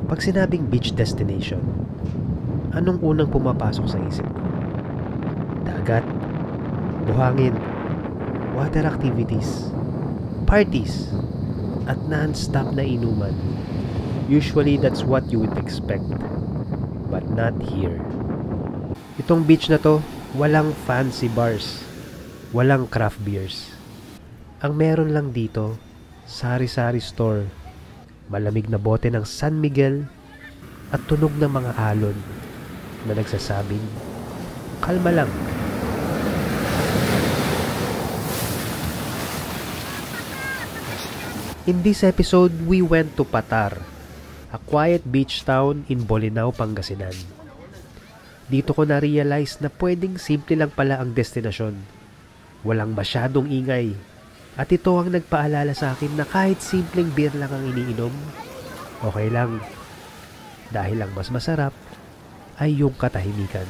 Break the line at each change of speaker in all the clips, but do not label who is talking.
Pag sinabing beach destination, anong unang pumapasok sa isip ko? Dagat, buhangin, water activities, parties, at non-stop na inuman. Usually that's what you would expect, but not here. Itong beach na to, walang fancy bars, walang craft beers. Ang meron lang dito, sari-sari store, malamig na bote ng San Miguel, at tunog ng mga alon na nagsasabing, kalma lang. In this episode, we went to Patar, a quiet beach town in Bolinao, Pangasinan. Dito ko na-realize na pwedeng simple lang pala ang destinasyon. Walang masyadong ingay. At ito ang nagpaalala sa akin na kahit simpleng beer lang ang iniinom, okay lang. Dahil ang mas masarap ay yung katahimikan.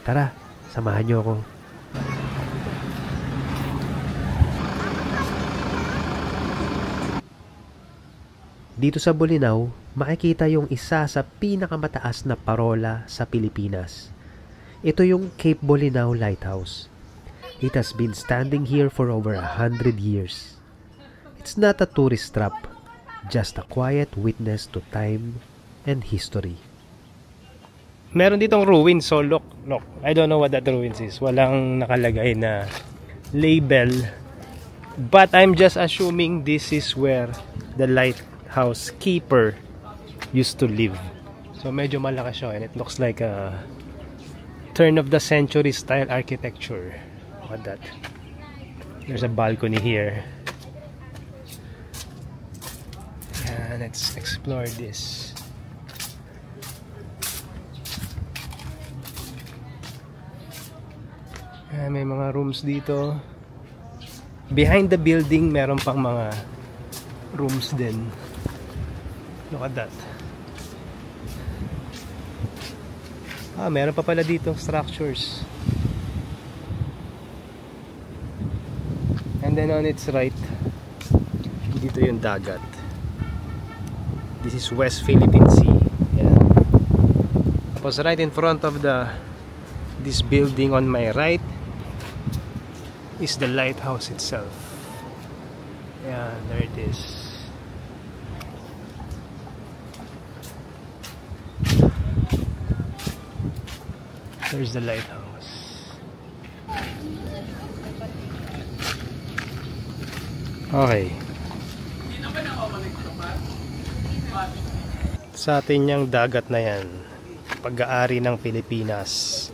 Tara, samahan niyo ako. Dito sa Bolinao, makikita yung isa sa pinakamataas na parola sa Pilipinas. Ito yung Cape Bolinao Lighthouse. It has been standing here for over 100 years. It's not a tourist trap, just a quiet witness to time and history.
Meron ditong ruins, so look. I don't know what that ruins is. Walang nakalagay na label. But I'm just assuming this is where the lighthouse keeper used to live. So medyo malaki siya and it looks like a turn of the century style architecture. Look at that. There's a balcony here. Yeah, let's explore this. May mga rooms dito. Behind the building, meron pang mga rooms din. Look at that. Meron pa pala dito structures. And then on its right, dito yung dagat. This is West Philippine Sea. Yeah. Tapos right in front of this building on my right is the lighthouse itself. Yeah, there it is. There's the lighthouse. Okay. Sa atin yung dagat na yan, pag-aari ng Pilipinas,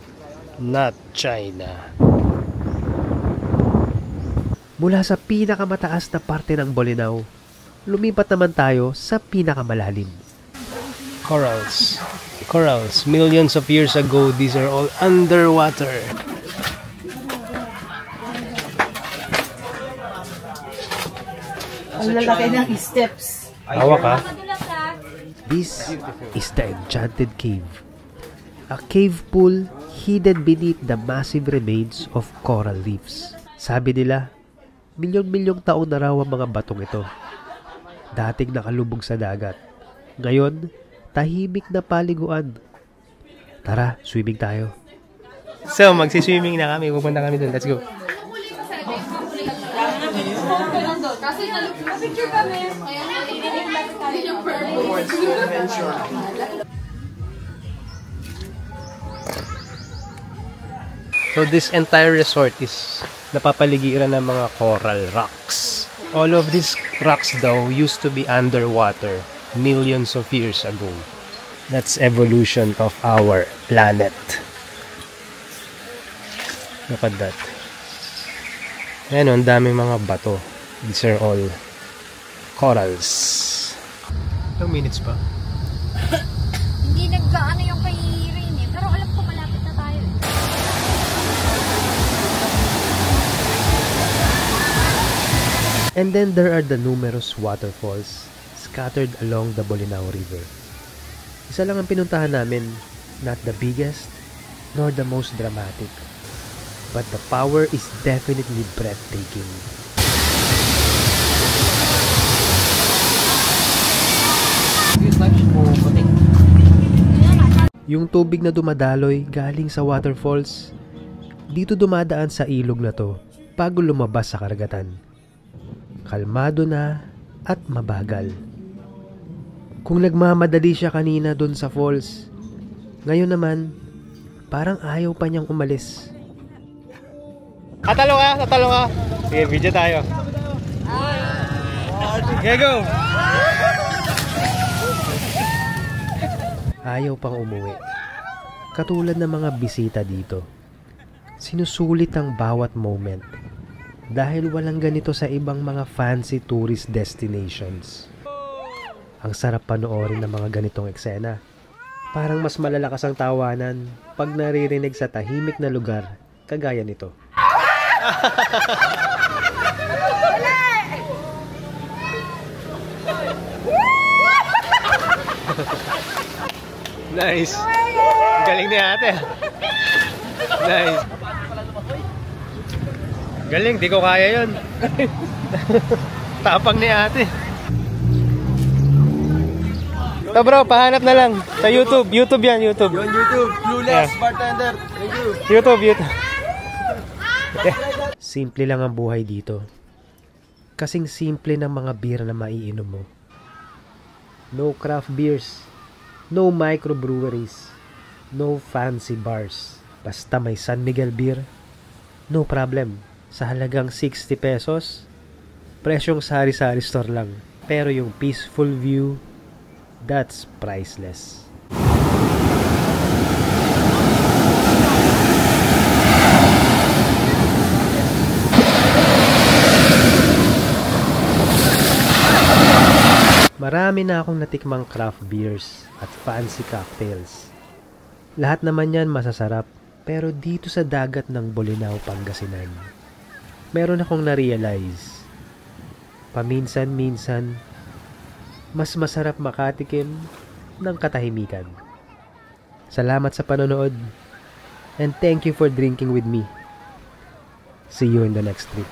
not China.
Mula sa pinakamataas na parte ng Bolinao, lumipat naman tayo sa pinakamalalim.
Corals. Corals. Millions of years ago, these are all underwater.
Ang lalaki ng steps.
Hawak ka.
This is the Enchanted Cave. A cave pool hidden beneath the massive remains of coral reefs. Sabi nila, milyon-milyong taon na raw ang mga batong ito. Dating nakalubog sa dagat. Ngayon, tahimik na paliguan. Tara, swimming tayo.
So, magsiswimming na kami. Pupunta kami dun. Let's go. So this entire resort is napapaligiran ng mga coral rocks. All of these rocks though used to be underwater millions of years ago. That's evolution of our planet. Look at that. Ayan, ang daming mga bato. These are all corals. Ilang minutes pa?
Hindi naggaano yung kay Rain eh. Pero alam ko malapit na tayo eh.
And then there are the numerous waterfalls scattered along the Bolinao River. Isa lang ang pinuntahan namin, not the biggest nor the most dramatic, but the power is definitely breathtaking. Yung tubig na dumadaloy galing sa waterfalls, dito dumadaan sa ilog na to bago lumabas sa karagatan. Kalmado na at mabagal. Kung nagmamadali siya kanina dun sa falls, ngayon naman, parang ayaw pa niyang umalis.
Tatalo ka. Sige, video tayo. Okay, go!
Ayaw pang umuwi. Katulad ng mga bisita dito. Sinusulit ang bawat moment dahil walang ganito sa ibang mga fancy tourist destinations. Ang sarap panoorin ng mga ganitong eksena. Parang mas malalakas ang tawanan pag naririnig sa tahimik na lugar kagaya nito.
Nice. Galing ni ate. Nice. Galing, di ko kaya yun. Tapang ni ate. Ito bro, pahanap na lang sa YouTube. YouTube yan, YouTube.
Yon YouTube, Clueless Bartender. Thank you.
YouTube.
Simple lang ang buhay dito. Kasing simple ng mga beer na maiinom mo. No craft beers, no microbreweries, no fancy bars. Basta may San Miguel beer, no problem. Sa halagang 60 pesos, presyong sari-sari store lang. Pero yung peaceful view, that's priceless. Marami na akong natikmang craft beers at fancy cocktails. Lahat naman yan masasarap, pero dito sa dagat ng Bolinao, Pangasinan, meron akong na-realize. Paminsan-minsan, mas masarap makatikim ng katahimikan. Salamat sa panonood, and thank you for drinking with me. See you in the next trip.